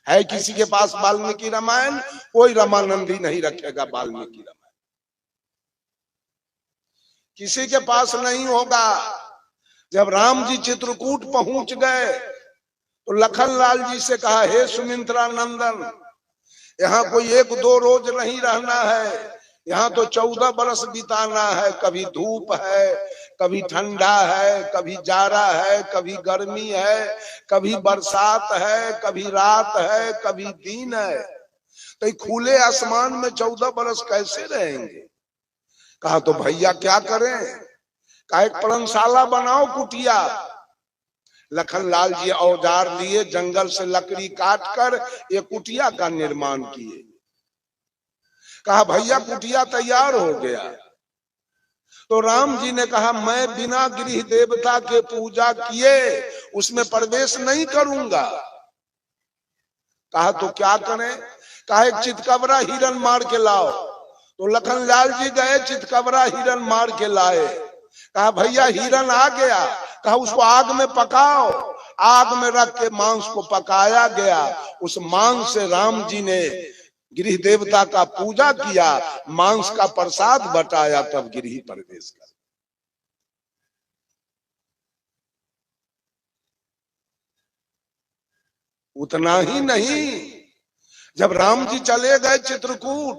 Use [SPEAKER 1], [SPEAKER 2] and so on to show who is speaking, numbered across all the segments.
[SPEAKER 1] है किसी के पास वाल्मीकि रामायण? कोई रामानंदी नहीं रखेगा वाल्मीकि रामायण, किसी के पास नहीं होगा। जब राम जी चित्रकूट पहुंच गए तो लखनलाल जी से कहा, हे सुमित्रा नंदन, यहाँ कोई 1-2 रोज नहीं रहना है, यहाँ तो 14 बरस बिताना है। कभी धूप है, कभी ठंडा है, कभी जाड़ा है, कभी गर्मी है, कभी बरसात है, कभी रात है, कभी दिन है। तो खुले आसमान में 14 बरस कैसे रहेंगे? कहा तो भैया क्या करें? कहा एक पर्णशाला बनाओ, कुटिया। लखनलाल जी औजार लिए, जंगल से लकड़ी काट कर ये कुटिया का निर्माण किए। कहा भैया कुटिया तैयार हो गया। तो राम जी ने कहा, मैं बिना गृह देवता के पूजा किए उसमें प्रवेश नहीं करूंगा। कहा तो क्या करें? कहा एक चितकबरा हिरन मार के लाओ। तो लखनलाल जी गए, चितकबरा हिरन मार के लाए। कहा भैया हिरन आ गया। कहा उसको आग में पकाओ। आग में रख के मांस को पकाया गया। उस मांस से राम जी ने गृह देवता का पूजा किया, मांस का प्रसाद बटाया, तब गृह प्रवेश कर। उतना ही नहीं, जब राम जी चले गए चित्रकूट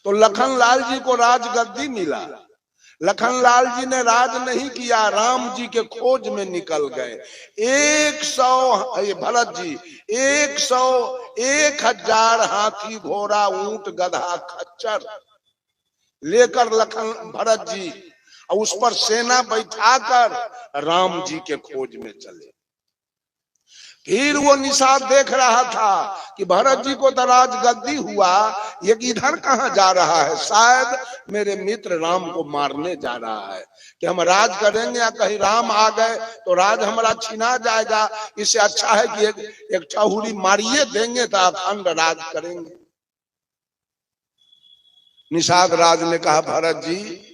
[SPEAKER 1] तो लखनलाल जी को राजगद्दी मिला। लखनलाल जी ने राज नहीं किया, राम जी के खोज में निकल गए। 100 भरत जी 101,000 हाथी घोड़ा ऊंट गधा खच्चर लेकर भरत जी और उस पर सेना बैठाकर राम जी के खोज में चले। फिर वो निषाद देख रहा था कि भरत जी को तो राजगद्दी हुआ, ये इधर कहाँ जा रहा है? शायद मेरे मित्र राम को मारने जा रहा है कि हम राज करेंगे या कहीं राम आ गए तो राज हमारा छिना जाएगा। इससे अच्छा है कि एक ठहुरी मारिए देंगे तो अखंड राज करेंगे। निषाद राज ने कहा, भरत जी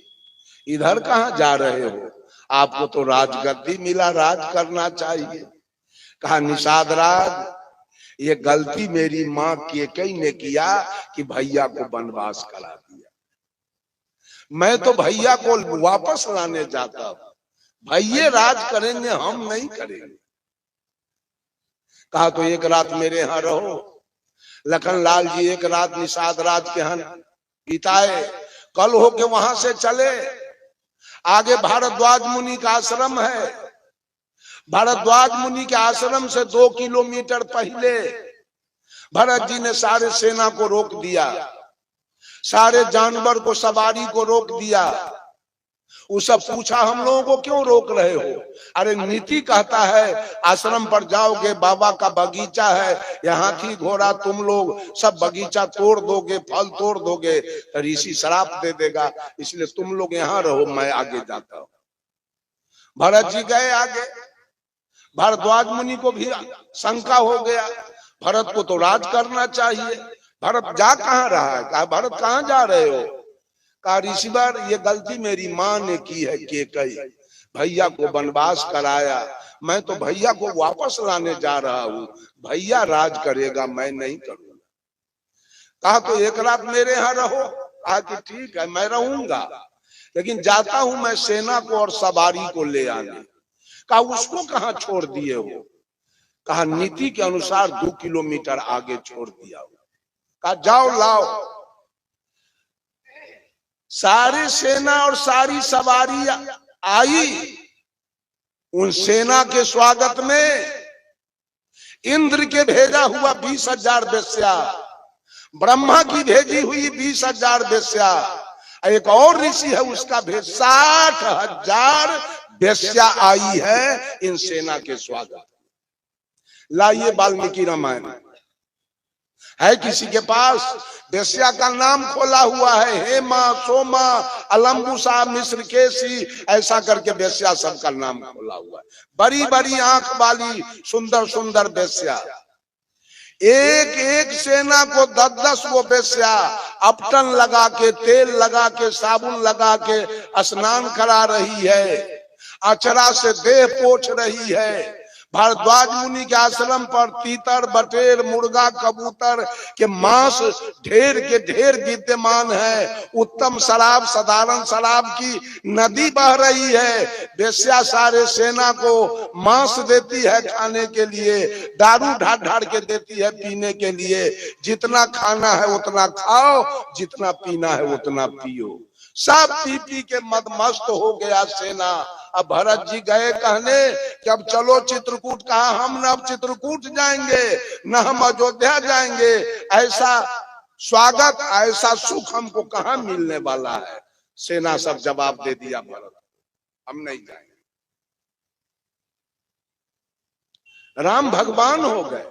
[SPEAKER 1] इधर कहाँ जा रहे हो? आपको तो राजगद्दी मिला, राज करना चाहिए। कहा निषाद राज ये गलती मेरी माँ केकई ने किया कि भैया को वनवास करा दिया। मैं तो भैया को वापस लाने जाता हूं, भैया राज करेंगे, हम नहीं करेंगे। कहा तो एक रात मेरे यहाँ रहो। लखनलाल जी एक रात निषाद राज के यहाँ बिताए। कल होके वहां से चले। आगे भारद्वाज मुनि का आश्रम है। भारद्वाज मुनि के आश्रम से 2 किलोमीटर पहले भरत जी ने सारे सेना को रोक दिया, सारे जानवर को, सवारी को रोक दिया। उससे पूछा, हम लोगों को क्यों रोक रहे हो? अरे नीति कहता है आश्रम पर जाओगे, बाबा का बगीचा है, यहाँ हाथी घोड़ा तुम लोग सब बगीचा तोड़ दोगे, फल तोड़ दोगे तो ऋषि श्राप दे देगा, इसलिए तुम लोग यहाँ रहो, मैं आगे जाता हूँ। भरत जी गए आगे। भारद्वाज मुनि को भी शंका हो गया, भरत को तो राज करना चाहिए, भरत जा कहाँ रहा है? कहा भरत कहाँ जा रहे हो? कहा ऋषिवर ये गलती मेरी माँ ने की है, केकई भैया को वनवास कराया, मैं तो भैया को वापस लाने जा रहा हूँ, भैया राज करेगा, मैं नहीं करूंगा। कहा तो एक रात मेरे यहाँ रहो। कहा कि ठीक है मैं रहूंगा, लेकिन जाता हूं मैं सेना को और सवारी को ले आने। कहा उसको कहाँ छोड़ दिए हो? कहा नीति के अनुसार 2 किलोमीटर आगे छोड़ दिया हो। कहा जाओ लाओ। सारी सेना और सारी सवारी आई। उन सेना के स्वागत में इंद्र के भेजा हुआ 20,000 वेश्या, ब्रह्मा की भेजी हुई 20,000 वेश्या, एक और ऋषि है उसका भेज 60,000 वेश्या आई है इन सेना के स्वागत। लाइए वाल्मीकि रामायण है किसी के पास? वेश्या का नाम खोला हुआ है, हेमा, सोमा, अलम्बुसा, मिश्रकेशी, ऐसा करके वेश्या सबका नाम खोला हुआ है। बड़ी बड़ी आंख वाली सुंदर सुंदर वेश्या, एक एक सेना को 10-10 वो वेश्या अपटन लगा के, तेल लगा के, साबुन लगा के स्नान करा रही है, अचरा से देह पोंछ रही है। भारद्वाज मुनि के आश्रम पर तीतर, बटेर, मुर्गा, कबूतर के मांस ढेर के ढेर विद्यमान है। उत्तम शराब, साधारण शराब की नदी बह रही है। वेश्या सारे सेना को मांस देती है खाने के लिए, दारू ढार ढार के देती है पीने के लिए। जितना खाना है उतना खाओ, जितना पीना है उतना पियो। सब पी पी के मदमस्त हो गया सेना। अब भरत जी गए कहने कि अब चलो चित्रकूट। कहा हम न अब चित्रकूट जाएंगे, न हम अयोध्या जाएंगे। ऐसा स्वागत, ऐसा सुख हमको कहाँ मिलने वाला है। सेना सब जवाब दे दिया भरत, हम नहीं जाएंगे। राम भगवान हो गए,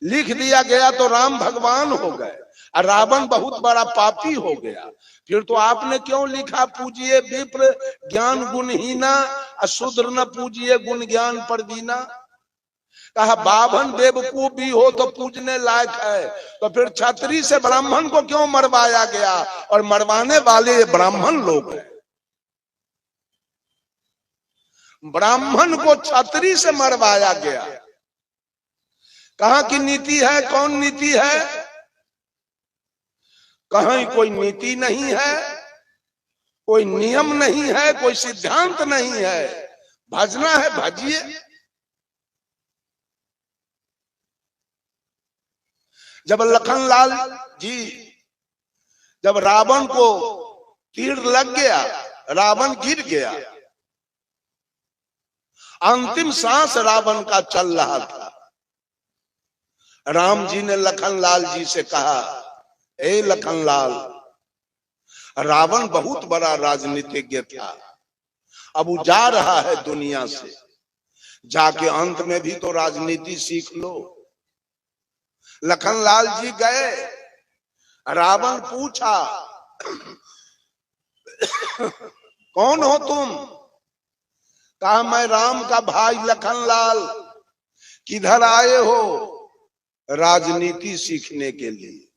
[SPEAKER 1] लिख दिया गया तो राम भगवान हो गए, और रावण बहुत बड़ा पापी हो गया। फिर तो आपने क्यों लिखा पूजिए विप्र ज्ञान गुणहीना, अशूद्र न पूजिए गुण ज्ञान परवीना। कहा बाभन बेवकूफ भी हो तो पूजने लायक है, तो फिर क्षत्रिय से ब्राह्मण को क्यों मरवाया गया, और मरवाने वाले ब्राह्मण लोग हैं। ब्राह्मण को क्षत्रिय से मरवाया गया। कहाँ की नीति है, कौन नीति है? कहीं कोई नीति नहीं है, कोई नियम नहीं है, कोई सिद्धांत नहीं है। भजना है भजिए। जब लखनलाल जी, जब रावण को तीर लग गया, रावण गिर गया, अंतिम सांस रावण का चल रहा था। राम जी ने लखनलाल जी से कहा, ए लखनलाल, रावण बहुत बड़ा राजनीतिज्ञ था, अब वो जा रहा है दुनिया से, जाके अंत में भी तो राजनीति सीख लो। लखनलाल जी गए, रावण पूछा कौन हो तुम? कहा मैं राम का भाई लखनलाल। किधर आए हो? राजनीति सीखने के लिए।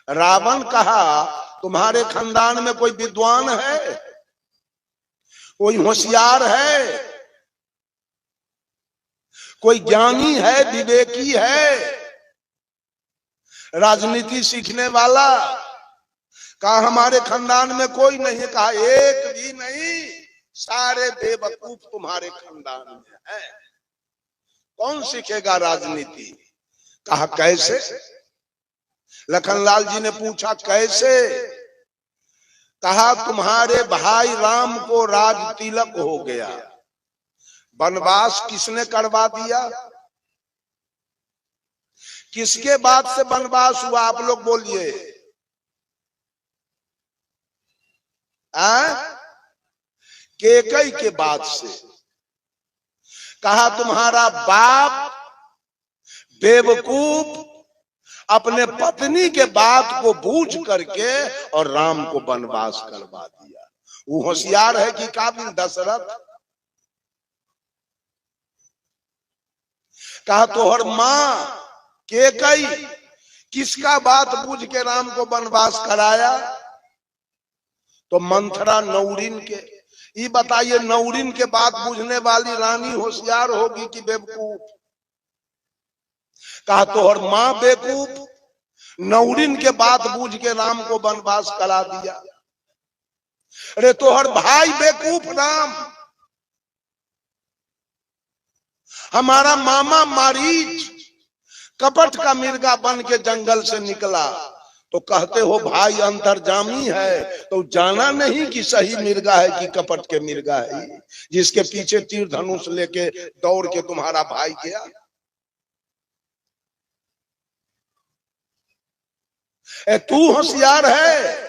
[SPEAKER 1] रावण कहा तुम्हारे खानदान में कोई विद्वान है, कोई होशियार है, कोई ज्ञानी है, विवेकी है, राजनीति सीखने वाला? कहा हमारे खानदान में कोई नहीं। कहा एक भी नहीं, सारे बेवकूफ तुम्हारे खानदान में है, कौन सीखेगा राजनीति? कहा कैसे? लखनलाल जी ने पूछा कैसे? कहा तुम्हारे भाई राम को राज तिलक हो गया, वनवास किसने करवा दिया? किसके बात से वनवास हुआ? आप लोग बोलिए। केकई के बात से। कहा तुम्हारा बाप बेवकूफ अपने पत्नी के बात को बूझ करके और राम को वनवास करवा दिया। वो होशियार है कि काबिल दशरथ? कहा तोहर मां केकई किसका बात बूझ के राम को वनवास कराया? तो मंथरा नौरीन के। ये बताइए नौरीन के बात बूझने वाली रानी होशियार होगी कि बेवकूफ? कहा तोहर मां बेवकूफ नौरीन के बात बूझ के राम को वनवास करा दिया। अरे तोहर भाई बेवकूफ राम। हमारा मामा मारीच कपट का मिर्गा बन के जंगल से निकला, तो कहते हो भाई अंतर्जामी है, तो जाना नहीं कि सही मिर्गा है कि कपट के मिर्गा है, जिसके पीछे तीर धनुष लेके दौड़ के तुम्हारा भाई गया। तू होशियार है।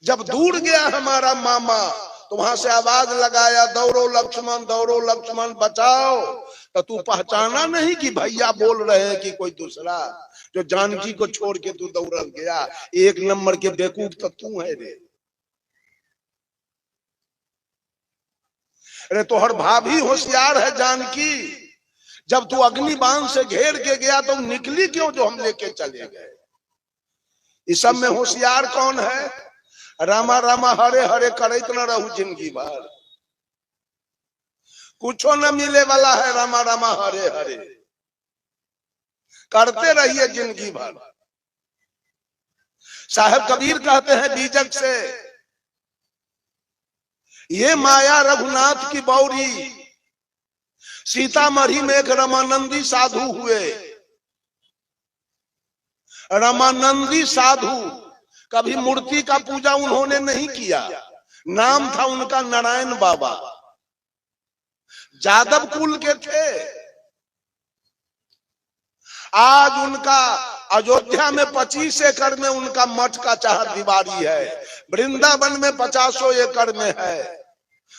[SPEAKER 1] जब दूर गया हमारा मामा तो वहां से आवाज लगाया दौड़ो लक्ष्मण बचाओ, तो तू पहचाना नहीं कि भैया बोल रहे हैं कि कोई दूसरा? जो जानकी को छोड़ के तू दौड़ गया। एक नंबर के बेवकूफ तो तू है रे। अरे तोहर भाभी होशियार है जानकी। जब तू अग्निबाण से घेर के गया तो निकली क्यों जो हम लेके चले गए? इस सब में होशियार कौन है? रामा रामा हरे हरे करत न रहू जिंदगी भर। कुछो न मिले वाला है, रमा रमा हरे हरे, करते रहिए जिंदगी भर। साहब कबीर कहते हैं बीजक से, ये माया रघुनाथ की बौरी, सीतामढ़ी में एक रमानंदी साधु हुए। रमानंदी साधु, कभी मूर्ति का पूजा उन्होंने नहीं किया, नाम था उनका नारायण बाबा, जादव कुल के थे। आज उनका अयोध्या में 25 एकड़ में उनका मठ का चार दीवारी है, वृंदावन में 50 एकड़ में है,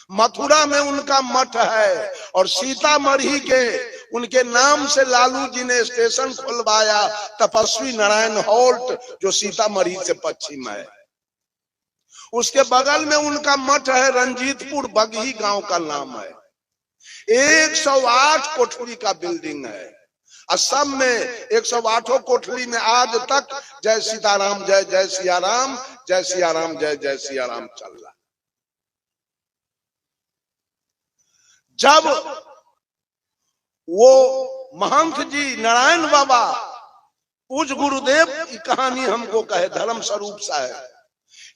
[SPEAKER 1] मथुरा में उनका मठ है, और सीतामढ़ी के उनके नाम से लालू जी ने स्टेशन खुलवाया, तपस्वी नारायण हॉल्ट, जो सीतामढ़ी से पश्चिम है। उसके बगल में उनका मठ है, रंजीतपुर बगही गांव का नाम है। 108 कोठरी का बिल्डिंग है। असम में 108 कोठरी में आज तक जय सीताराम, जय जय सिया राम, जय सिया राम, जय जय सिया राम चल रहा। जब वो महंत जी नारायण बाबा, पूज गुरुदेव की कहानी हमको कहे धर्म स्वरूप साहब,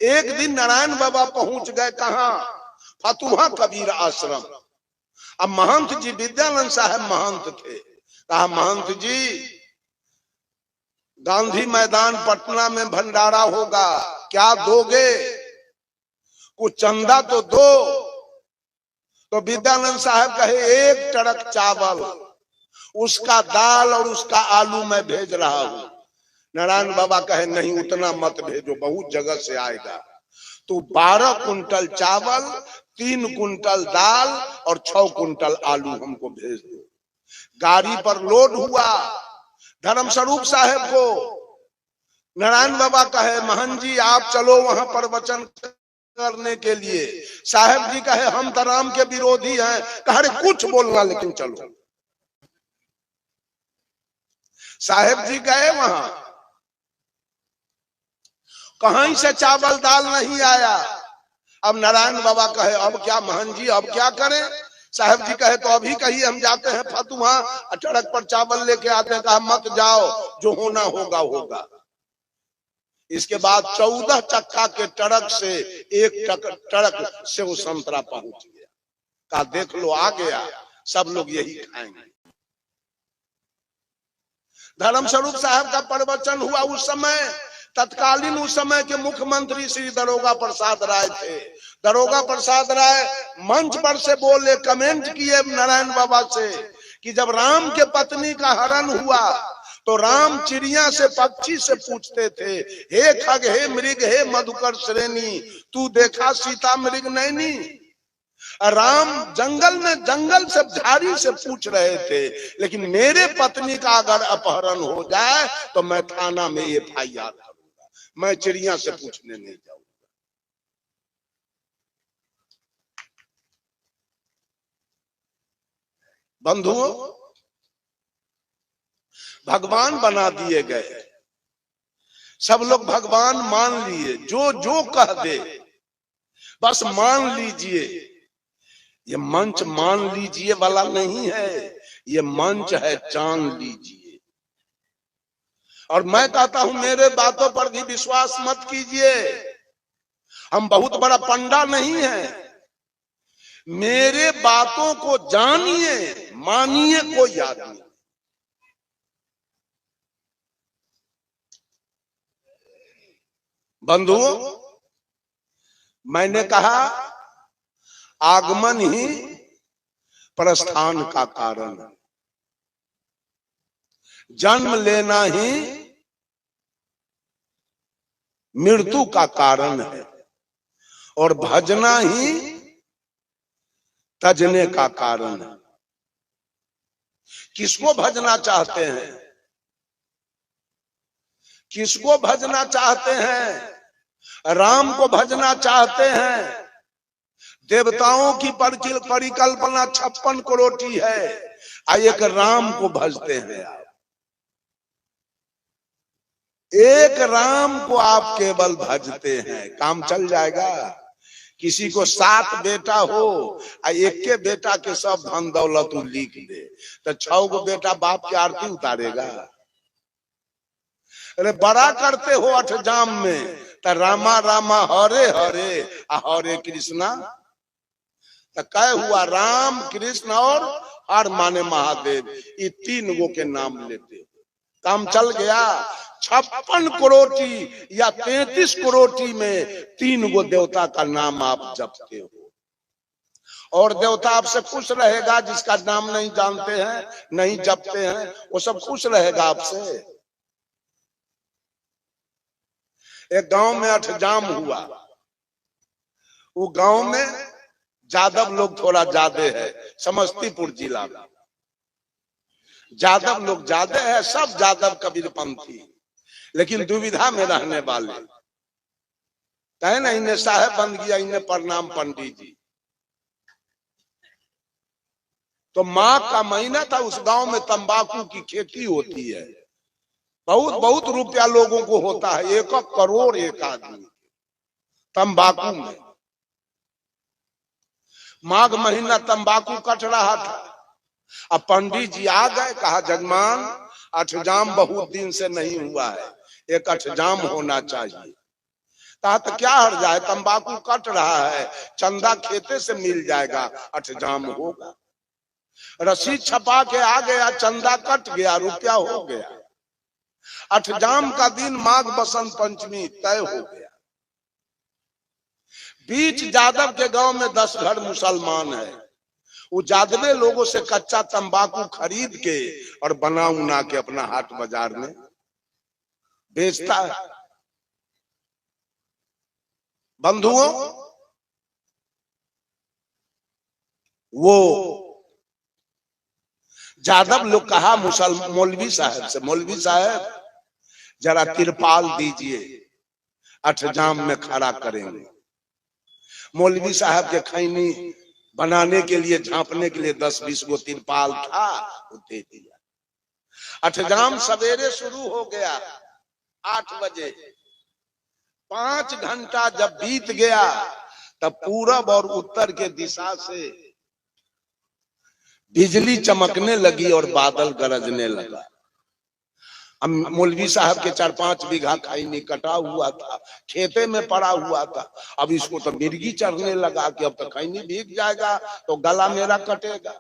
[SPEAKER 1] एक दिन नारायण बाबा पहुंच गए कहां, फतुहा कबीर आश्रम। अब महंत जी विद्यानंद साहब महंत थे, कहा महंत जी गांधी मैदान पटना में भंडारा होगा, क्या दोगे, कुछ चंदा तो दो। तो विद्यानंद साहब कहे 1 टड़क चावल, उसका दाल और उसका आलू मैं भेज रहा हूं। नारायण बाबा कहे नहीं उतना मत भेजो, बहुत जगह से आएगा। तो 12 कुंटल चावल, 3 कुंटल दाल और 6 कुंटल आलू हमको भेज दो। गाड़ी पर लोड हुआ। धर्म स्वरूप साहब को नारायण बाबा कहे महंत जी आप चलो वहां प्रवचन करने के लिए। साहब जी कहे हम तो राम के विरोधी हैं। कहे कुछ बोलना लेकिन चलो। साहब जी गए वहां, कहीं से चावल दाल नहीं आया। अब नारायण बाबा कहे अब क्या महंत जी अब क्या करें। साहब जी कहे तो अभी कहिए हम जाते हैं फतुहा, ट्रक पर चावल लेके आते हैं। कहा मत जाओ, जो होना होगा होगा। इसके बाद 14 चक्का के ट्रक से एक ट्रक से वो संतरा पहुंच गया। कहा देख लो आ गया, सब लोग यही खाएंगे। धर्म स्वरूप साहब का प्रवचन हुआ। उस समय तत्कालीन उस समय के मुख्यमंत्री श्री दरोगा प्रसाद राय थे। दरोगा प्रसाद राय मंच पर से बोले, कमेंट किए नारायण बाबा से कि जब राम के पत्नी का हरण हुआ तो राम चिड़िया से पक्षी से पूछते थे, हे खग हे मृग हे मधुकर श्रेणी, तू देखा सीता मृग नैनी। राम जंगल में जंगल से झाड़ी से पूछ रहे थे, लेकिन मेरे पत्नी का अगर अपहरण हो जाए तो मैं थाना में FIR करूंगा, मैं चिड़िया से पूछने नहीं जाऊंगा। बंधुओं, भगवान बना दिए गए, सब लोग भगवान मान लिए, जो जो कह दे बस मान लीजिए। ये मंच मान लीजिए वाला नहीं है, ये मंच है जान लीजिए। और मैं कहता हूं मेरे बातों पर भी विश्वास मत कीजिए, हम बहुत बड़ा पंडा नहीं है। मेरे बातों को जानिए, मानिए कोई याद नहीं। बंधुओं, मैंने कहा आगमन ही प्रस्थान का कारण है, जन्म लेना ही मृत्यु का कारण है, और भजना ही तजने का कारण है। किसको भजना चाहते हैं? किसको भजना चाहते हैं? राम को भजना चाहते हैं। देवताओं की परिकल्पना 56 करोड़ है, एक राम को भजते हैं आप। एक राम को आप केवल भजते हैं, काम चल जाएगा। किसी को 7 बेटा हो आ एक के बेटा के सब धन दौलत लिख दे तो 6 गो बेटा बाप की आरती उतारेगा। अरे बड़ा करते हो अठजाम में तो रामा रामा हरे हरे आ हरे कृष्णा, तो क्या हुआ? राम कृष्ण और हर माने महादेव, ये 3 गो के नाम लेते हो, काम चल गया। 56 करोटी या 33 करोटी में 3 गो देवता का नाम आप जपते हो, और देवता आपसे खुश रहेगा। जिसका नाम नहीं जानते हैं, नहीं जपते हैं, वो सब खुश रहेगा आपसे। एक गांव में अठजाम हुआ, वो गांव में जादव लोग थोड़ा ज्यादा है, समस्तीपुर जिला में जादव लोग ज्यादा है, सब जादव कबीरपंथी, लेकिन दुविधा में रहने वाले। कहे ना इन्हें साहेब बन गया, इन्हें प्रणाम पंडित जी। तो माघ का महीना था, उस गांव में तंबाकू की खेती होती है, बहुत बहुत रुपया लोगों को होता है, 1 करोड़ एक आदमी तंबाकू में। माघ महीना तंबाकू कट रहा था, अब पंडित जी आ गए, कहा जजमान अठजाम बहुत दिन से नहीं हुआ है, एक अठजाम होना चाहिए। कहा तो क्या हर जाए, तंबाकू कट रहा है, चंदा खेते से मिल जाएगा, अठजाम होगा। रसीद छपा के आ गया, चंदा कट गया, रुपया हो गया। अठजाम का दिन माघ बसंत पंचमी तय हो गया। बीच जादव के गांव में 10 घर मुसलमान है, वो जादवे लोगों से कच्चा तंबाकू खरीद के और बना उना के अपना हाट बाजार में बेचता है। बंधुओं, वो जादव लोग कहा मौलवी साहब से, मौलवी साहब जरा तिरपाल दीजिए, अठजाम में खड़ा करेंगे। मौलवी साहब के खैनी बनाने के लिए, झांपने के लिए 10-20 गो तिरपाल था, वो दे दिया। अठजाम सवेरे शुरू हो गया 8 बजे, 5 घंटा जब बीत गया तब पूरब और उत्तर के दिशा से बिजली चमकने लगी और बादल गरजने लगा। अब मौलवी साहब के 4-5 बीघा खैनी कटा हुआ था, खेते में पड़ा हुआ था। अब इसको तो मिर्गी चढ़ने लगा कि अब तो खैनी भीग जाएगा तो गला मेरा कटेगा।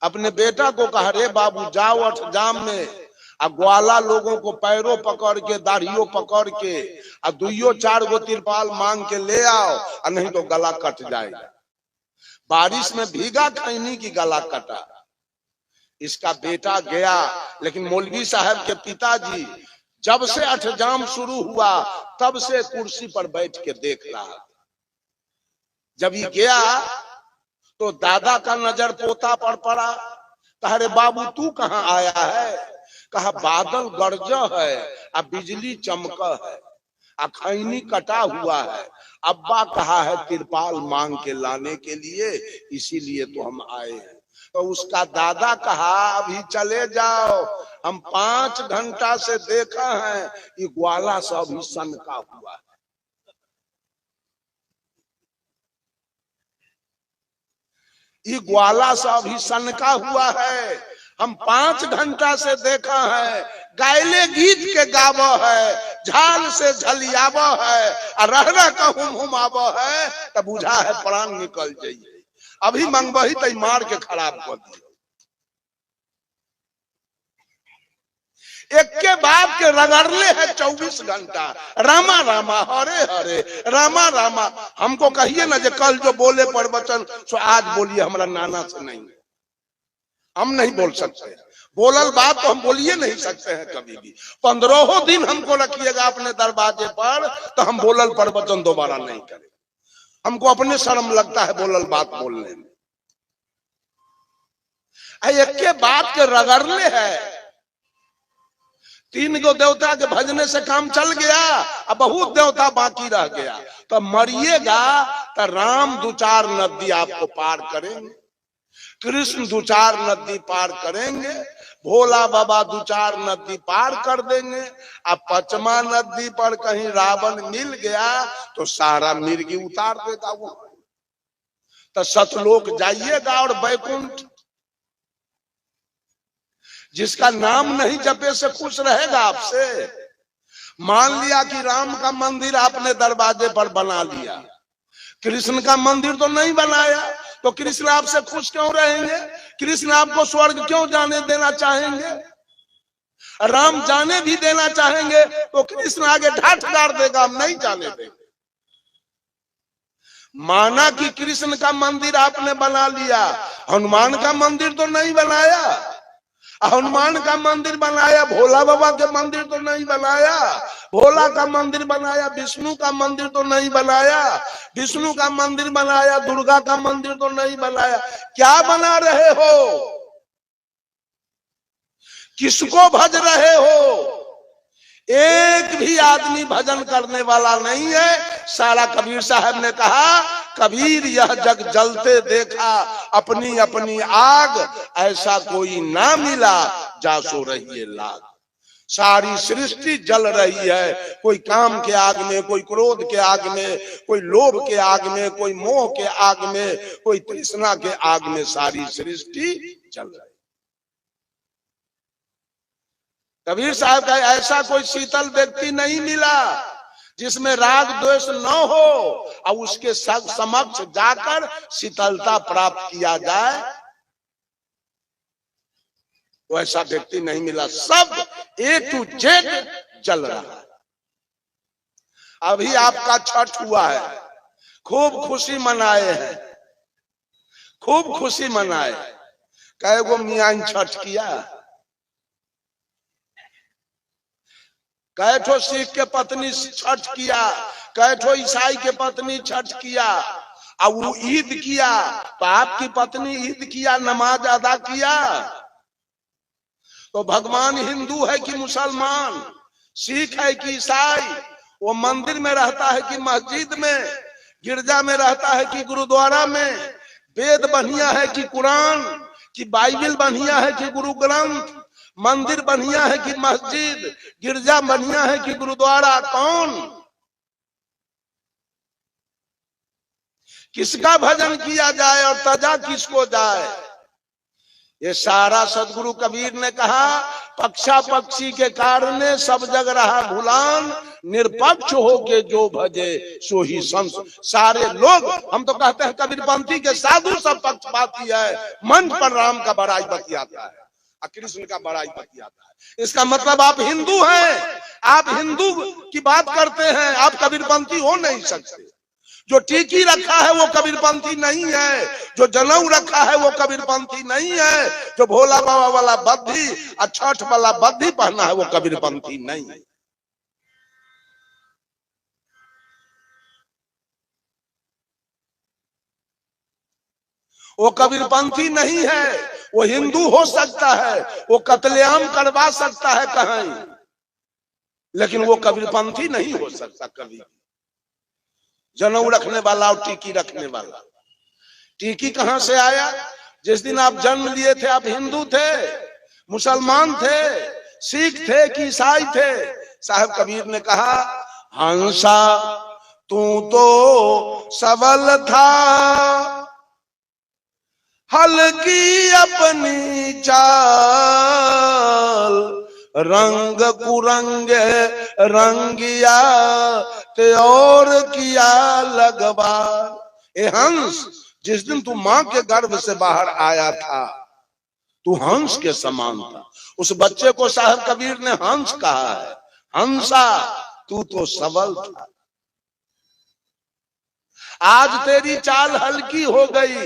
[SPEAKER 1] अपने बेटा को कहा, रे बाबू जाओ अठजाम में, ग्वाला लोगों को पैरों पकड़ के, दाढ़ियों पकड़ के, 2-4 गो तिरपाल मांग के ले आओ, और नहीं तो गला कट जाएगा। बारिश में भीगा खैनी की गला कटा। इसका बेटा गया, लेकिन मौलवी साहब के पिताजी जब से अठजाम शुरू हुआ तब से कुर्सी पर बैठ के देख रहा। जब ये गया तो दादा का नजर पोता पर पड़ा। कहा, रे बाबू तू कहाँ आया है? कहा, बादल गरज है, अब बिजली चमक है, खैनी कटा हुआ है, अब्बा कहा है तिरपाल मांग के लाने के लिए, इसीलिए तो हम आए हैं। तो उसका दादा कहा, अभी चले जाओ, हम 5 घंटा से देखा है ये ग्वाला सब ही सनका हुआ है। ये ग्वाला सब ही सनका हुआ है, हम 5 घंटा से देखा है। गायले गीत के गावो है, झाल से झलियावो है, और रहना कहूं हुमावो है, तब बुझा है प्राण निकल जाइए। अभी मंगबही तई मार के खराब कर दियो। एक के बाप के रगड़ले है 24 घंटा, रामा रामा हरे हरे, रामा रामा। हमको कहिए ना, जो कल जो बोले प्रवचन सो आज बोलिए, हमारा नाना से नहीं, हम नहीं बोल सकते। बोलल बात तो हम बोलिए नहीं सकते हैं कभी भी। 15 दिन हमको रखिएगा अपने दरवाजे पर, तो हम बोलल प्रवचन दोबारा नहीं करें। हमको अपने शर्म लगता है बोलल बात बोलने में। एक के बाप के रगड़ले है, 3 गो देवता के भजने से काम चल गया, अब बहुत देवता बाकी रह गया। तो मरिएगा तो राम 2-4 नदी आपको पार करेंगे। कृष्ण 2-4 नदी पार करेंगे, भोला बाबा 2-4 नदी पार कर देंगे। अब 5वां नदी पर कहीं रावण मिल गया तो सारा मिर्गी उतार देगा वो। तो सतलोक जाइएगा और बैकुंठ, जिसका नाम नहीं जपे से खुश रहेगा आपसे। मान लिया कि राम का मंदिर आपने दरवाजे पर बना लिया, कृष्ण का मंदिर तो नहीं बनाया, तो कृष्ण आपसे खुश क्यों रहेंगे? कृष्ण आपको स्वर्ग क्यों जाने देना चाहेंगे? राम जाने भी देना चाहेंगे तो कृष्ण आगे ढाठ गाड़ देगा, हम नहीं जाने देंगे। माना कि कृष्ण का मंदिर आपने बना लिया, हनुमान का मंदिर तो नहीं बनाया। हनुमान का मंदिर बनाया, भोला बाबा के मंदिर तो नहीं बनाया। भोला का मंदिर बनाया, विष्णु का मंदिर तो नहीं बनाया। विष्णु का मंदिर बनाया, दुर्गा का मंदिर तो नहीं बनाया। क्या बना रहे हो? किसको भज रहे हो? एक भी आदमी भजन करने वाला नहीं है। सारा कबीर साहब ने कहा, कबीर यह जग जलते देखा अपनी अपनी आग, ऐसा कोई ना मिला जा सो रही है लाग। सारी सृष्टि जल रही है, कोई काम के आग में, कोई क्रोध के आग में, कोई लोभ के आग में, कोई मोह के आग में, कोई तृष्णा के आग में, सारी सृष्टि जल रही है। कबीर साहब का ऐसा कोई शीतल व्यक्ति नहीं मिला जिसमें राग द्वेष न हो और उसके समक्ष जाकर शीतलता प्राप्त किया जाए, वो ऐसा व्यक्ति नहीं मिला। सब A to Z जल रहा है। अभी आपका छठ हुआ है, खूब खुशी मनाए हैं, खूब खुशी मनाए। कई गो मियाँ छठ किया, कई ठो सिख के पत्नी छठ किया, कई ठो ईसाई के पत्नी छठ किया, और वो ईद किया। तो आपकी पत्नी ईद किया, नमाज अदा किया, तो भगवान हिंदू है कि मुसलमान, सिख है कि ईसाई, वो मंदिर में रहता है कि मस्जिद में, गिरजा में रहता है कि गुरुद्वारा में, वेद बढ़िया है कि कुरान, कि बाइबिल बढ़िया है कि गुरु ग्रंथ, मंदिर बढ़िया है कि मस्जिद, गिरजा बढ़िया है कि गुरुद्वारा, कौन किसका भजन किया जाए और तजा किसको जाए? ये सारा सदगुरु कबीर ने कहा, पक्षा पक्षी के कारण सब जग रहा भुलान, निरपक्ष होके जो भजे सो ही संत। सारे लोग, हम तो कहते हैं कबीरपंथी के साधु सब पक्षपाती है, मंच पर राम का बड़ाई बतियाता है, कृष्ण का बड़ाई बतियाता है। इसका मतलब आप हिंदू हैं, आप हिंदू की बात करते हैं, आप कबीरपंथी हो नहीं सकते। जो टीकी रखा है वो कबीरपंथी नहीं है, जो जनेऊ रखा है वो कबीरपंथी नहीं है, जो भोला बाबा वाला बद्धी और छठ वाला बद्धी पहना है वो कबीरपंथी नहीं है। वो कबीरपंथी नहीं है। वो हिंदू हो सकता है, वो कत्लेआम करवा सकता है कहीं, लेकिन वो कबीरपंथी नहीं हो सकता कभी। जनेऊ रखने वाला और टीकी रखने वाला, टीकी कहां से आया? जिस दिन आप जन्म लिए थे आप हिंदू थे, मुसलमान थे, सिख थे कि ईसाई थे? साहब कबीर ने कहा, हंसा तू तो सबल था, हल्की अपनी चाल, रंग कुरंग रंगिया ते और किया लगवा। ए हंस, जिस दिन तू मां के गर्भ से बाहर आया था तू हंस के समान था। उस बच्चे को साहब कबीर ने हंस कहा है। हंसा तू तो सबल था, आज तेरी चाल हल्की हो गई।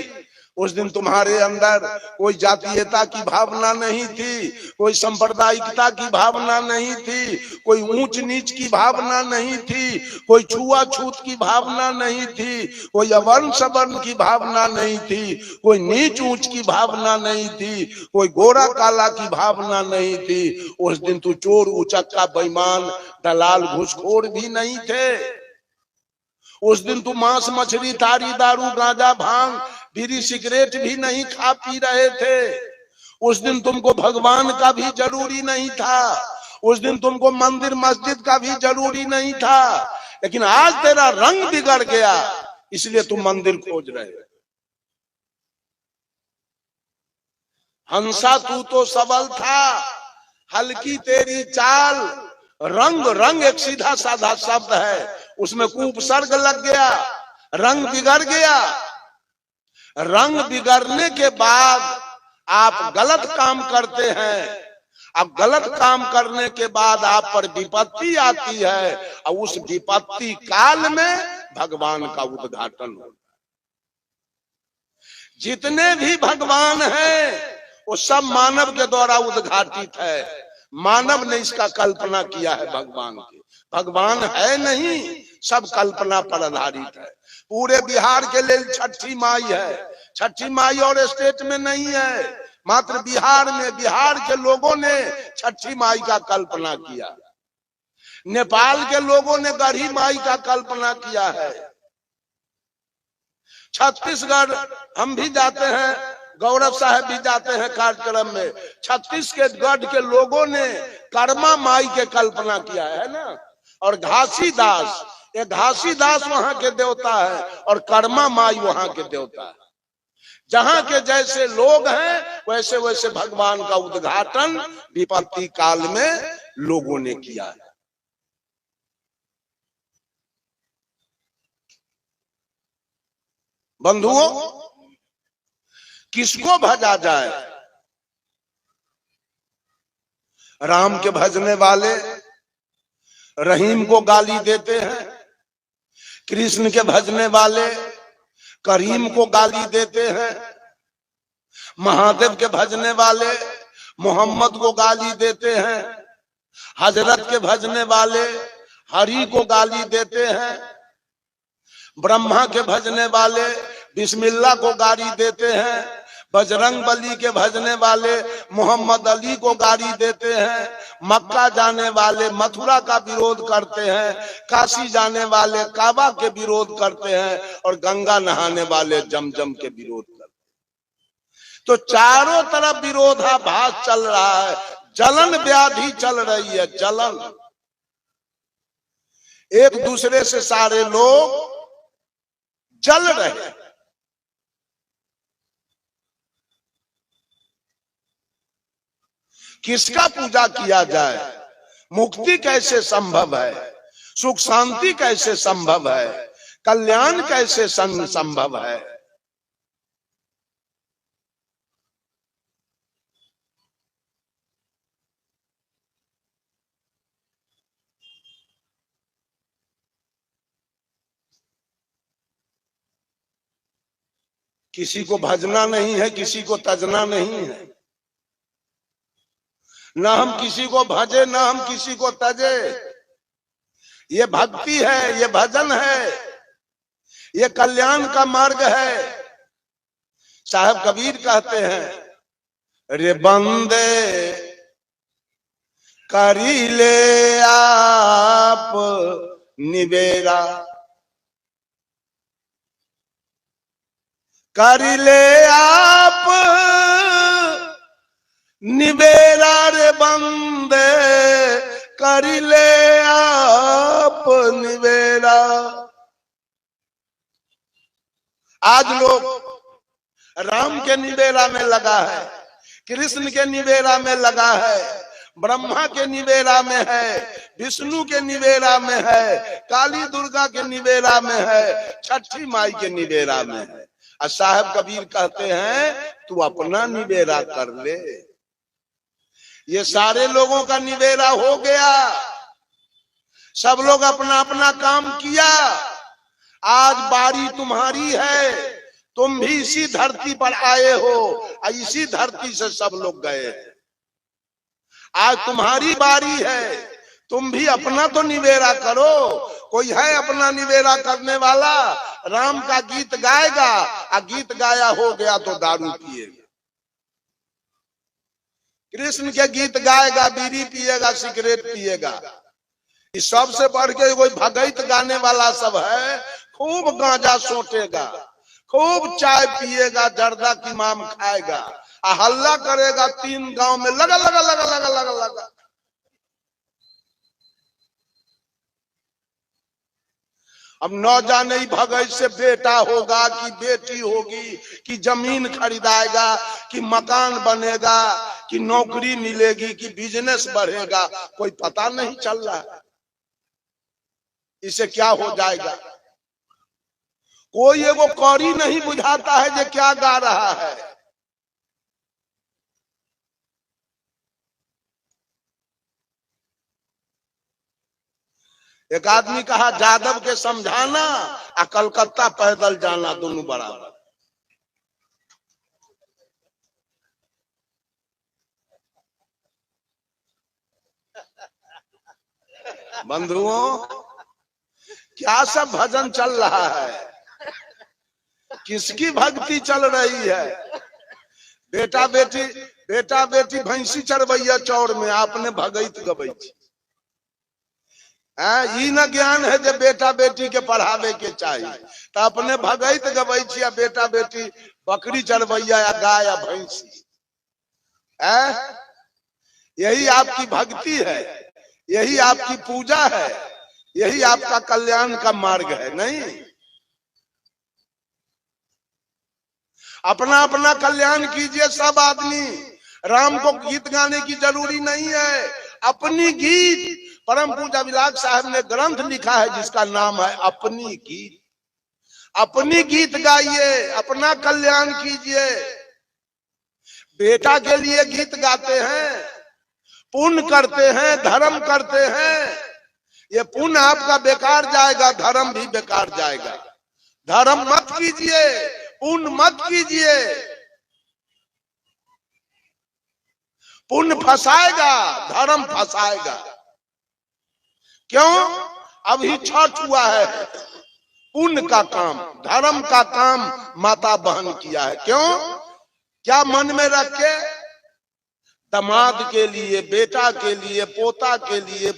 [SPEAKER 1] उस दिन तुम्हारे अंदर कोई जातीयता की भावना नहीं थी, कोई सांप्रदायिकता की भावना नहीं थी, कोई ऊंच नीच की भावना नहीं थी, कोई छुआछूत की भावना नहीं थी, कोई अवर्ण सवर्ण की भावना नहीं थी, कोई नीच ऊंच की भावना नहीं थी, कोई गोरा काला की भावना नहीं थी। उस दिन तू चोर उचक्का बेईमान दलाल घूसखोर भी नहीं थे। उस दिन तुम मांस मछली तारी दारू गांजा भांग बीड़ी सिगरेट भी नहीं खा पी रहे थे। उस दिन तुमको भगवान का भी जरूरी नहीं था। उस दिन तुमको मंदिर मस्जिद का भी जरूरी नहीं था। लेकिन आज तेरा रंग बिगड़ गया, इसलिए तुम मंदिर खोज रहे हो। हंसा तू तो सबल था, हल्की तेरी चाल। रंग रंग एक सीधा साधा शब्द है, उसमें उपसर्ग लग गया, रंग बिगड़ गया। रंग बिगड़ने के बाद आप गलत काम करते हैं। अब गलत काम करने के बाद आप पर विपत्ति आती है, और उस विपत्ति काल में भगवान का उद्घाटन होता है। जितने भी भगवान हैं वो सब मानव के द्वारा उद्घाटित है। मानव ने इसका कल्पना किया है भगवान की। भगवान है नहीं, सब कल्पना पर आधारित है। पूरे बिहार के लिए छठी माई है। छठी माई और स्टेट में नहीं है, मात्र बिहार में। बिहार के लोगों ने छठी माई का कल्पना किया। नेपाल के लोगों ने गढ़ी माई का कल्पना किया है। छत्तीसगढ़ हम भी जाते हैं, गौरव साहब भी जाते हैं कार्यक्रम में। छत्तीसगढ़ के लोगों ने कर्मा माई के कल्पना किया है ना। और घासीदास, ये घासीदास वहां के देवता है और कर्मा माई वहां के देवता है। जहां के जैसे लोग हैं वैसे वैसे भगवान का उद्घाटन विपत्ति काल में लोगों ने किया है। बंधुओं, किसको भजा जाए? राम के भजने वाले रहीम को गाली देते हैं, कृष्ण के भजने वाले करीम को गाली देते हैं, महादेव के भजने वाले मोहम्मद को गाली देते हैं, हजरत के भजने वाले हरि को गाली देते हैं, ब्रह्मा के भजने वाले बिस्मिल्लाह को गाली देते हैं, बजरंग बली के भजने वाले मोहम्मद अली को गाली देते हैं, मक्का जाने वाले मथुरा का विरोध करते हैं, काशी जाने वाले काबा के विरोध करते हैं, और गंगा नहाने वाले जमजम के विरोध करते हैं। तो चारों तरफ विरोधाभास चल रहा है, जलन व्याधि चल रही है, जलन। एक दूसरे से सारे लोग जल रहे हैं। किसका पूजा किया जाए? मुक्ति कैसे संभव है? सुख शांति कैसे संभव है? कल्याण कैसे संभव है? किसी को भजना नहीं है, किसी को तजना नहीं है। ना हम किसी को भजे, ना हम किसी को तजे। ये भक्ति है, ये भजन है, ये कल्याण का मार्ग है। साहब कबीर कहते हैं, रे बंदे करी ले आप निवेरा, करी ले आप निवेरा, रे बंदे करी ले आप निवेरा। आज लोग राम के निवेरा में लगा है, कृष्ण के निवेरा में लगा है, ब्रह्मा के निवेरा में है, विष्णु के निवेरा में है, काली दुर्गा के निवेरा में है, छठी माई के निवेरा में है। और साहब कबीर कहते हैं, तू अपना निवेरा कर ले। ये सारे लोगों का निवेरा हो गया, सब लोग अपना अपना काम किया। आज बारी तुम्हारी है, तुम भी इसी धरती पर आए हो और इसी धरती से सब लोग गए हैं। आज तुम्हारी बारी है, तुम भी अपना तो निवेरा करो। कोई है अपना निवेरा करने वाला? राम का गीत गाएगा और गीत गाया हो गया तो दारू पिएगा। कृष्ण के गीत गाएगा, बीड़ी पिएगा, सिगरेट पिएगा। इस सबसे बढ़ के कोई भगत गाने वाला सब है, खूब गांजा सोटेगा, खूब चाय पिएगा, जर्दा की माम खाएगा, हल्ला करेगा 3 गांव में, लगा लगा लगा लगा लगा लगा। अब न जाने भगत से बेटा होगा कि बेटी होगी, कि जमीन खरीदाएगा, कि मकान बनेगा, कि नौकरी मिलेगी, कि बिजनेस बढ़ेगा, कोई पता नहीं चल रहा है। इसे क्या हो जाएगा, कोई एगो कौड़ी नहीं बुझाता है जो क्या गा रहा है। एक आदमी कहा जादव के समझाना आ कलकत्ता पैदल जाना दोनों बराबर। बंधुओं, क्या सब भजन चल रहा है, किसकी भक्ति चल रही है? बेटा बेटी भैंसी चरवैया चौर में, आपने भगत गवै ई न ज्ञान है जो बेटा बेटी के पढ़ावे के चाहिए, तो अपने भगत गवै छिया बेटा बेटी बकरी चरवैया या गाय या भैंसी। यही आपकी भक्ति है, यही आपकी पूजा है, यही आपका कल्याण का मार्ग है। नहीं, अपना अपना कल्याण कीजिए सब आदमी। राम को गीत गाने की जरूरी नहीं है, अपनी गीत। परम पूजा विलास साहब ने ग्रंथ लिखा है जिसका नाम है अपनी गीत। अपनी गीत गाइए, अपना कल्याण कीजिए। बेटा के लिए गीत गाते हैं, पुण्य करते हैं, धर्म करते हैं। ये पुण्य आपका बेकार जाएगा, धर्म भी बेकार जाएगा। धर्म मत कीजिए, पुण्य मत कीजिए। पुण्य फंसाएगा, धर्म फंसाएगा। क्यों? अभी छठ हुआ है, पुण्य का काम, धर्म का काम माता बहन किया है। क्यों? क्या मन में रख के? दामाद के लिए, बेटा के लिए, पोता के लिए,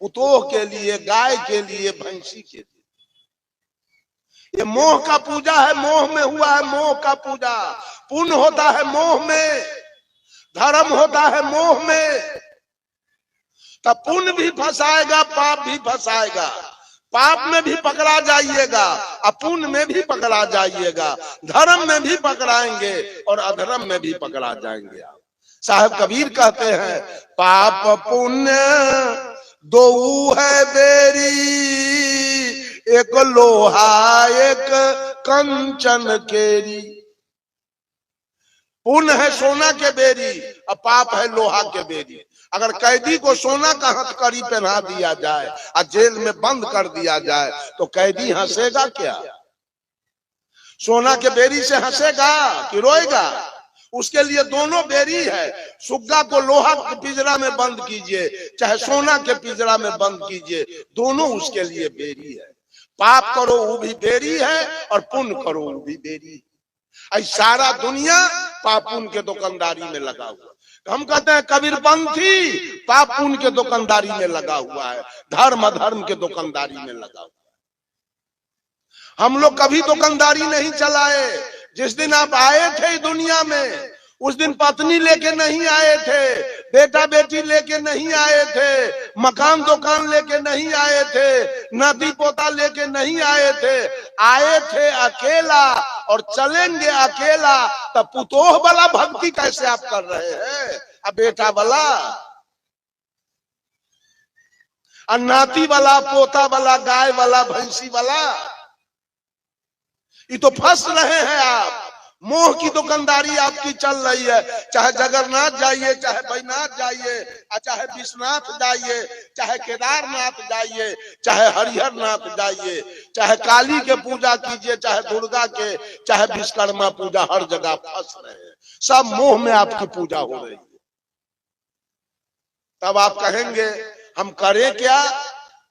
[SPEAKER 1] पुतोह के लिए, गाय के लिए, भैंसी के लिए। ये मोह का पूजा है, मोह में हुआ है मोह का पूजा। पुण्य होता है मोह में, धर्म होता है मोह में। तब पुण्य भी फंसाएगा, पाप भी फंसाएगा। पाप में भी पकड़ा जाइएगा, अपुण्य में भी पकड़ा जाइएगा, धर्म में भी पकड़ाएंगे और अधर्म में भी पकड़ा जाएंगे। साहब कबीर कहते हैं, पाप पुण्य दो है बेरी, एक लोहा एक कंचन केरी। पुण्य है सोना के बेरी और पाप है लोहा के बेरी। अगर कैदी को सोना का हथकड़ी पहना दिया जाए और जेल में बंद कर दिया जाए तो कैदी हंसेगा क्या? सोना के बेरी से हंसेगा कि रोएगा? उसके लिए दोनों बेरी है। सुग्गा को लोहा के पिंजरा में बंद कीजिए, चाहे सोना के पिंजरा में बंद कीजिए, दोनों उसके लिए बेरी है। पाप करो वो भी बेरी है और पुण्य करो वो भी बेरी है। सारा दुनिया पाप पुण्य के दुकानदारी में लगा हुआ। हम कहते हैं कबीरपंथी पाप पुण्य के दुकानदारी में लगा हुआ है, धर्म अधर्म के दुकानदारी में लगा हुआ है। हम लोग कभी दुकानदारी नहीं चलाए। जिस दिन आप आए थे दुनिया में, उस दिन पत्नी लेके नहीं आए थे, बेटा बेटी लेके नहीं आए थे, मकान दुकान लेके नहीं आए थे, नाती पोता लेके नहीं आए थे। आए थे अकेला और चलेंगे अकेला। तब पुतोह वाला भक्ति कैसे आप कर रहे हैं? अब बेटा वाला, नाती वाला, पोता वाला, गाय वाला, भैंसी वाला, ये तो फंस रहे हैं आप। मोह की दुकानदारी आपकी चल रही है। चाहे जगन्नाथ जाइए, चाहे बैजनाथ जाइए, चाहे विश्वनाथ जाइए, चाहे केदारनाथ जाइए, चाहे हरिहर नाथ जाइए, चाहे काली के पूजा कीजिए, चाहे दुर्गा के, चाहे विश्वकर्मा पूजा, हर जगह फंस रहे हैं। सब मोह में आपकी पूजा हो रही है। तब आप कहेंगे हम करें क्या?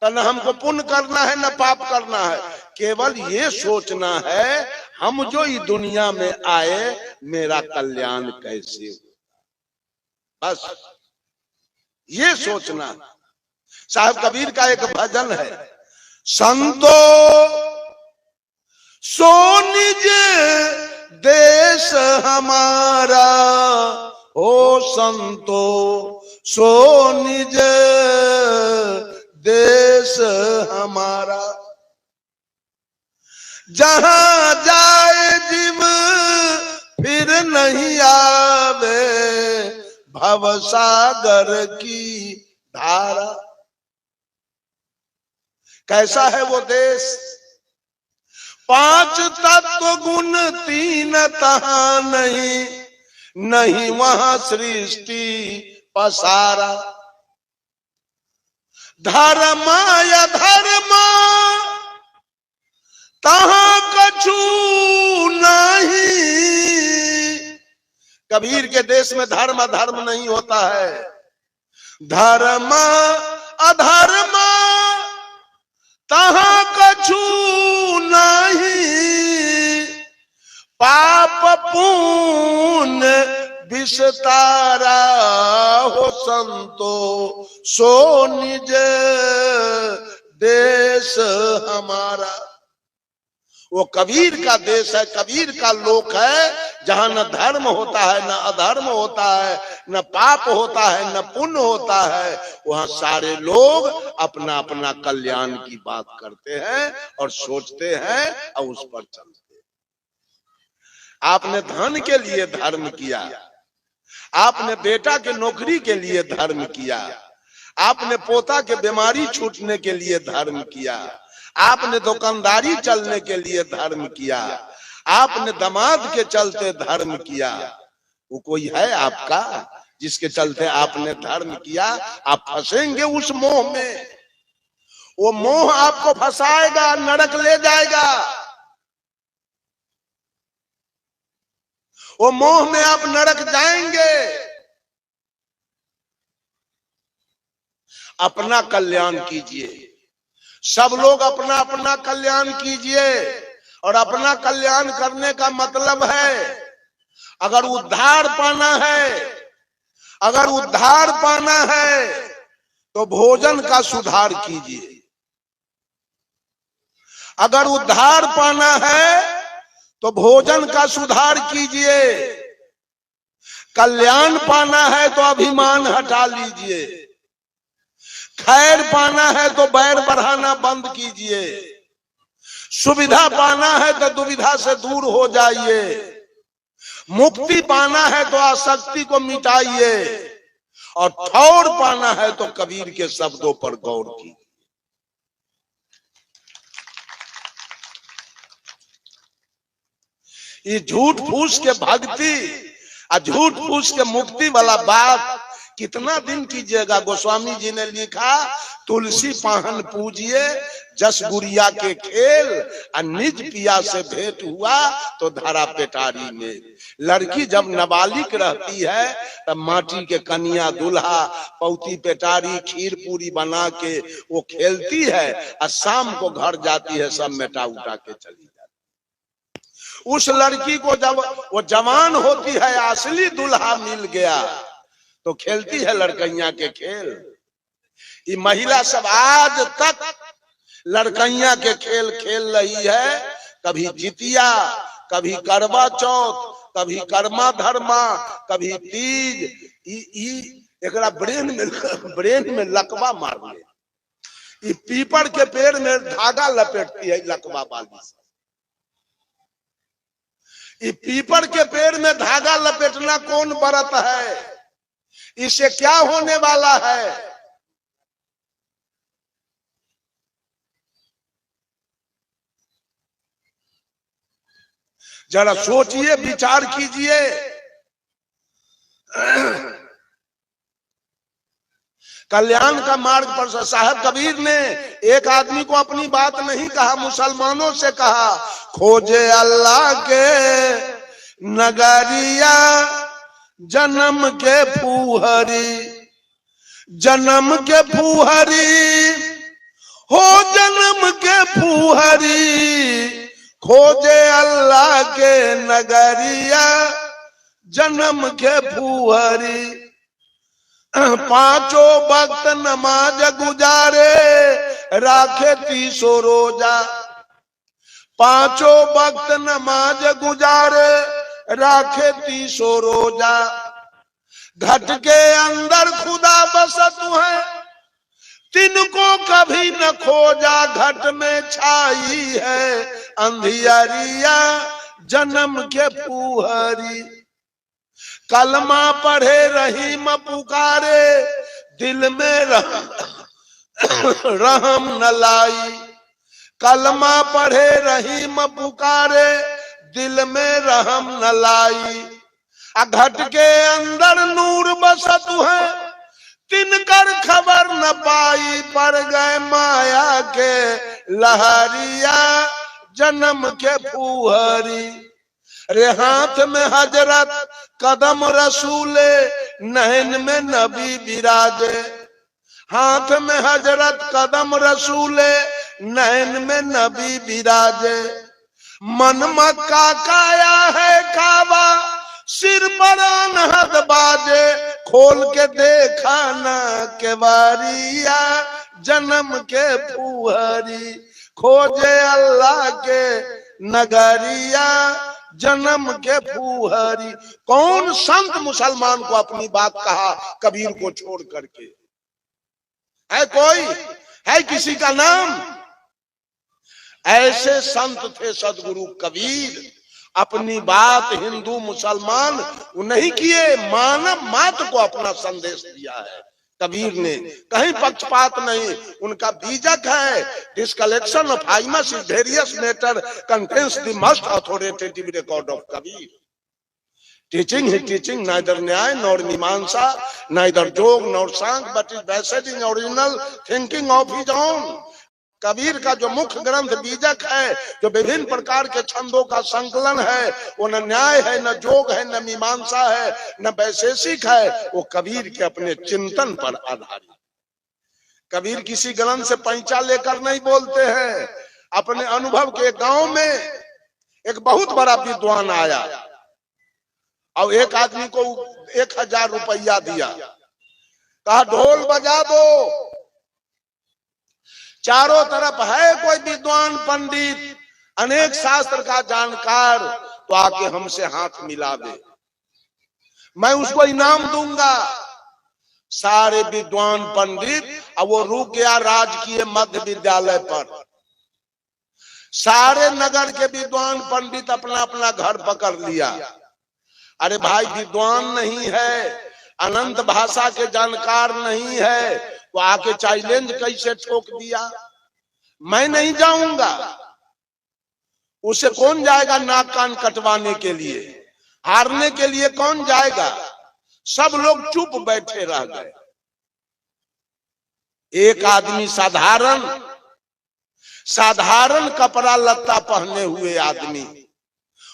[SPEAKER 1] तो न हमको पुण्य करना है न पाप करना है, केवल ये सोचना है हम जो इस दुनिया में आए मेरा कल्याण कैसे हो, बस ये सोचना। साहब कबीर का एक भजन है, संतो सो निज देश हमारा हो संतो, सो निज देश हमारा। जहां जाए जीव फिर नहीं आवे, भवसागर की धारा। कैसा है वो देश? 5 तत्व गुण 3 तहां नहीं, नहीं वहां सृष्टि पसारा। धर्म या धर्म तहां कछु नहीं। कबीर के देश में धर्म अधर्म नहीं होता है। धर्म अधर्म तहां कछु नहीं, पाप पुण्य विस्तारा हो संतो, सो निज देश हमारा। वो कबीर का देश है, कबीर का लोक है, जहां न धर्म होता है, न अधर्म होता है, न पाप होता है, न पुण्य होता है। वहां सारे लोग अपना अपना कल्याण की बात करते हैं और सोचते हैं और उस पर चलते हैं। आपने धन के लिए धर्म किया, आपने बेटा के नौकरी के लिए धर्म किया, आपने पोता के बीमारी छूटने के लिए धर्म किया, आपने दुकानदारी चलने के लिए धर्म किया, आपने दामाद के चलते धर्म किया। वो कोई है आपका जिसके चलते आपने धर्म किया? आप फंसेंगे उस मोह में, वो मोह आपको फंसाएगा, नरक ले जाएगा। वो मोह में आप नरक जाएंगे। अपना कल्याण कीजिए, सब लोग अपना अपना कल्याण कीजिए। और अपना कल्याण करने का मतलब है, अगर उद्धार पाना है, अगर उद्धार पाना है तो भोजन का सुधार कीजिए। अगर उद्धार पाना है तो भोजन का सुधार कीजिए। कल्याण पाना है तो अभिमान हटा लीजिए। खैर पाना है तो बैर बढ़ाना बंद कीजिए। सुविधा पाना है तो दुविधा से दूर हो जाइए। मुक्ति पाना है तो आसक्ति को मिटाइए। और ठौर पाना है तो कबीर के शब्दों पर गौर कीजिए। ये झूठ फूस के भक्ति और झूठ फूस के मुक्ति वाला बात कितना दिन कीजिएगा। गोस्वामी जी ने लिखा, तुलसी पाहन पूजिए जस गुड़िया के खेल, और निज पिया से भेंट हुआ तो धरा पेटारी में। लड़की जब नाबालिग रहती है तब माटी के कन्या दूल्हा पौती पेटारी खीर पूरी बना के वो खेलती है, और शाम को घर जाती है सब मेटा उठा के चली जाती। उस लड़की को जब वो जवान होती है, असली दूल्हा मिल गया तो खेलती है लड़कैया के खेल। ये महिला सब आज तक लड़कैया के खेल खेल रही है। कभी जितिया, कभी करवा चौथ, कभी कर्मा धर्मा, कभी तीज। एकरा ब्रेन में लकवा मार ले। ये पीपल के पेड़ में धागा लपेटती है लकवा वाली। ये पीपल के पेड़ में धागा लपेटना कौन व्रत है? इससे क्या होने वाला है? जरा सोचिए, विचार कीजिए। कल्याण का मार्ग पर साहब कबीर ने एक आदमी को अपनी बात नहीं कहा, मुसलमानों से कहा, खोजे अल्लाह के नगरिया जन्म के फूहरी, जन्म के फूहरी हो, जन्म के फूहरी, खोजे अल्लाह के नगरिया जन्म के फूहरी। पांचों वक्त नमाज गुजारे, राखे 300 रोजा। पांचों वक्त नमाज गुजारे, राखे 30 रोजा। घट के अंदर खुदा बसत है, तिनको कभी न खोजा। घट में छाई है अंधियारिया, जन्म के फूहरी। कलमा पढ़े रहीम पुकारे, दिल में रहम न लाई। कलमा पढ़े रहीम पुकारे, दिल में रहम न लाई। घट के अंदर नूर बसत है, तिनकर खबर न पाई। पड़ गए माया के लहरिया, जन्म के फूहरी। रे हाथ में हजरत कदम रसूले, नैन में नबी विराजे। हाथ में हजरत कदम रसूले, नैन में नबी विराजे। मन मक्का काया है काबा, सिर पर अनहद बाजे। खोल के देखा ना केवारिया, जन्म के फूहरी। खोजे अल्लाह के नगरिया, जन्म के फूहरी। कौन संत मुसलमान को अपनी बात कहा कबीर को छोड़ करके? है कोई? है किसी का नाम? ऐसे संत थे सदगुरु कबीर। अपनी बात हिंदू मुसलमान नहीं किए, मानव मात्र को अपना संदेश दिया है कबीर ने। कहीं पक्षपात नहीं। उनका बीजक है, this collection of hymns is various matter contents the most authoritative record of Kabir. Teaching he teaching neither Nyaya nor Mimamsa, neither Jog nor Sankhya, but is based in original thinking of his own. Kabir का जो मुख्य ग्रंथ बीजक है, जो विभिन्न प्रकार के छंदों का संकलन है, वो न न्याय है, न जोग है, न मीमांसा है, न वैशेषिक है। वो कबीर के अपने चिंतन पर आधारित। कबीर किसी ग्रंथ से पैंचा लेकर नहीं बोलते हैं, अपने अनुभव के। गांव में एक बहुत बड़ा विद्वान आया और एक आदमी को 1000 रुपया दिया, कहा ढोल बजा दो। चारों तरफ है कोई विद्वान पंडित, अनेक शास्त्र का जानकार, तो आके हमसे हाथ मिला दे, मैं उसको इनाम दूंगा। सारे विद्वान पंडित, अब वो रुक गया राजकीय मध्य विद्यालय पर। सारे नगर के विद्वान पंडित अपना अपना घर पकड़ लिया। अरे भाई विद्वान नहीं है, अनंत भाषा के जानकार नहीं है, तो आके चैलेंज कैसे ठोक दिया? मैं नहीं जाऊंगा। उसे कौन जाएगा नाक कान कटवाने के लिए? हारने के लिए कौन जाएगा? सब लोग चुप बैठे रह गए। एक आदमी साधारण कपड़ा लत्ता पहने हुए आदमी,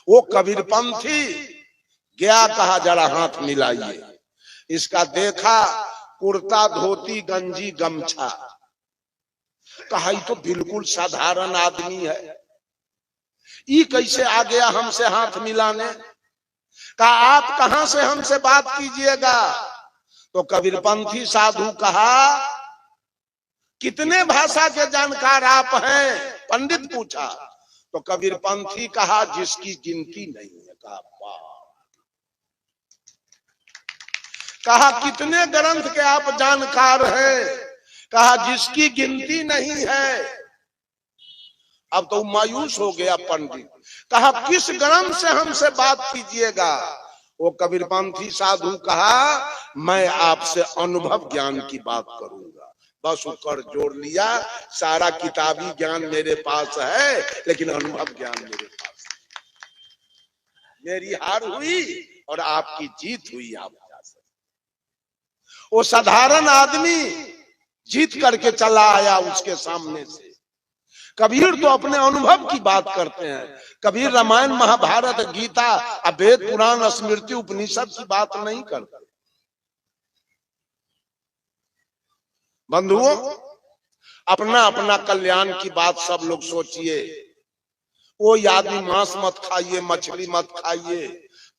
[SPEAKER 1] वो कबीरपंथी गया, कहा जरा हाथ मिलाइए। इसका देखा कुर्ता धोती गंजी गमछा, कहा ये तो बिल्कुल साधारण आदमी है, ये कैसे आ गया हमसे हाथ मिलाने? कहा आप कहां से हमसे बात कीजिएगा? तो कबीरपंथी साधु कहा कितने भाषा के जानकार आप हैं? पंडित पूछा तो कबीरपंथी कहा जिसकी गिनती नहीं है। कहा कितने ग्रंथ के आप जानकार हैं? कहा जिसकी गिनती नहीं है। अब तो मायूस हो गया पंडित। कहा किस ग्रंथ से हमसे बात कीजिएगा? वो कबीरपंथी साधु कहा मैं आपसे अनुभव ज्ञान की बात करूंगा। बस ऊपर जोड़ लिया, सारा किताबी ज्ञान मेरे पास है, लेकिन अनुभव ज्ञान मेरे पास है। मेरी हार हुई और आपकी जीत हुई। आप वो साधारण आदमी जीत करके चला आया उसके सामने से। कबीर तो अपने अनुभव की बात करते हैं। कबीर रामायण महाभारत गीता वेद पुराण स्मृति उपनिषद की बात नहीं करते। बंधुओं, अपना अपना कल्याण की बात सब लोग सोचिए। वो आदमी मांस मत खाइए, मछली मत खाइए,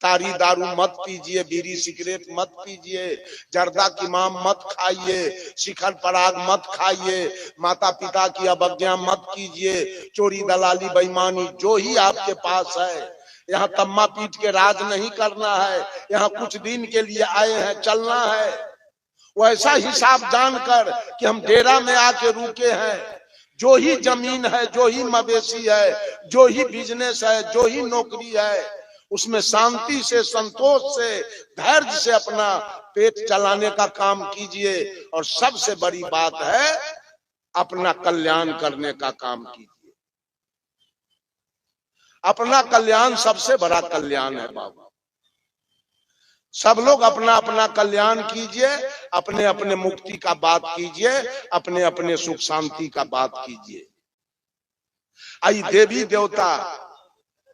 [SPEAKER 1] तारी दारू मत पीजिए, बीड़ी सिगरेट मत पीजिए, जर्दा की माम मत खाइए, शिखर पराग मत खाइए, माता पिता की अवज्ञा मत कीजिए, चोरी दलाली बेईमानी जो ही आपके पास है, यहाँ तम्मा पीट के राज नहीं करना है, यहाँ कुछ दिन के लिए आए हैं, चलना है। वैसा हिसाब जानकर कि हम डेरा में आके रुके हैं, जो ही जमीन है, जो ही मवेशी है, जो ही बिजनेस है, जो ही नौकरी है, उसमें शांति से, संतोष से, धैर्य से अपना पेट चलाने का काम कीजिए। और सबसे बड़ी बात है, अपना कल्याण करने का काम कीजिए। अपना कल्याण सबसे बड़ा कल्याण है बाबू। सब लोग अपना अपना कल्याण कीजिए, अपने अपने मुक्ति का बात कीजिए, अपने अपने सुख शांति का बात कीजिए। आई देवी देवता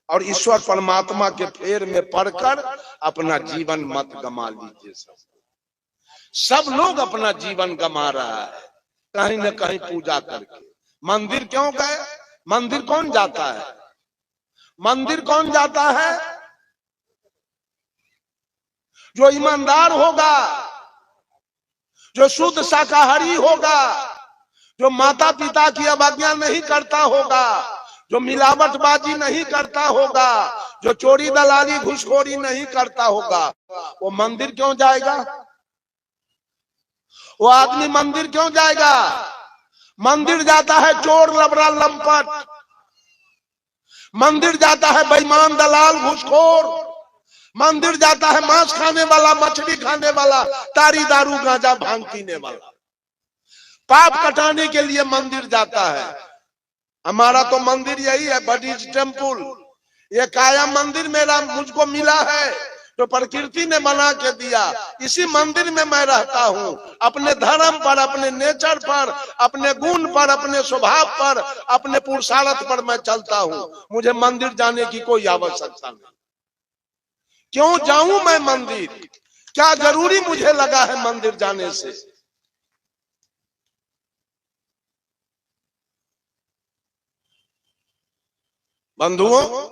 [SPEAKER 1] और ईश्वर परमात्मा के फेर में पड़कर अपना जीवन मत गमा लीजिए। सब लोग अपना जीवन गमा रहा है कहीं न कहीं पूजा करके। मंदिर क्यों गए? मंदिर कौन जाता है? मंदिर कौन जाता है? जो ईमानदार होगा, जो शुद्ध शाकाहारी होगा, जो माता पिता की अवज्ञा नहीं करता होगा, जो मिलावटबाजी नहीं करता होगा, जो चोरी दलाली घूसखोरी नहीं करता होगा, वो मंदिर क्यों जाएगा? वो आदमी मंदिर क्यों जाएगा? मंदिर जाता है चोर लबरा लंपट, मंदिर जाता है बेईमान दलाल घूसखोर, मंदिर जाता है मांस खाने वाला, मछली खाने वाला, तारी दारू गांजा भांग पीने वाला। पाप कटाने के लिए मंदिर जाता है। हमारा तो मंदिर यही है, बडीज टेम्पल। ये काया मंदिर मेरा मुझको मिला है, तो प्रकृति ने बना के दिया। इसी मंदिर में मैं रहता हूँ, अपने धर्म पर, अपने नेचर पर, अपने गुण पर, अपने स्वभाव पर, अपने पुरुषार्थ पर मैं चलता हूँ। मुझे मंदिर जाने की कोई आवश्यकता नहीं। क्यों जाऊं मैं मंदिर? क्या जरूरी मुझे लगा है मंदिर जाने से? बंधुओं,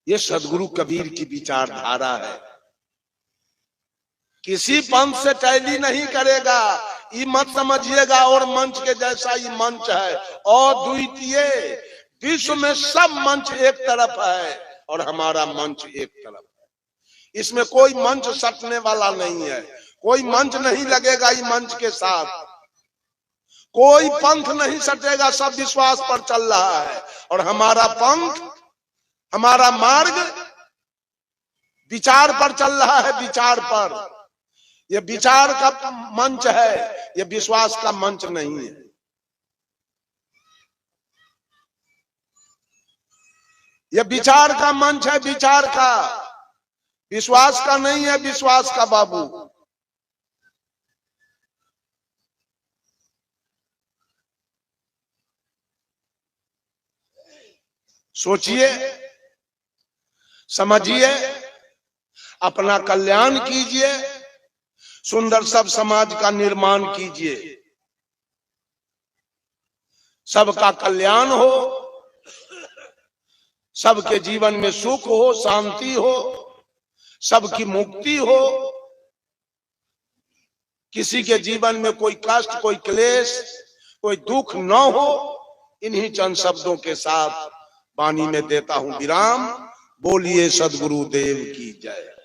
[SPEAKER 1] ये सदगुरु कबीर की विचारधारा है। किसी पंथ से टैली नहीं करेगा, ये मत समझिएगा और मंच के जैसा ये मंच है। और द्वितीय, विश्व में सब मंच एक तरफ है और हमारा मंच एक तरफ है। इसमें कोई मंच सटने वाला नहीं है, कोई मंच नहीं लगेगा इस मंच के साथ, कोई पंथ नहीं सटेगा, सब विश्वास पर चल रहा है। और हमारा पंथ, हमारा मार्ग विचार पर चल रहा है, विचार पर। यह विचार का मंच है, यह विश्वास का मंच नहीं है। यह विचार का मंच है, विचार का, विश्वास का नहीं है, विश्वास का बाबू। सोचिए, समझिए, अपना कल्याण कीजिए, सुंदर सब समाज का निर्माण कीजिए। सबका कल्याण हो, सबके जीवन में सुख हो, शांति हो, सबकी मुक्ति हो, किसी के जीवन में कोई कष्ट, कोई क्लेश, कोई दुख न हो। इन्हीं चंद शब्दों के साथ वाणी में देता हूं विराम। बोलिए सदगुरुदेव की जय।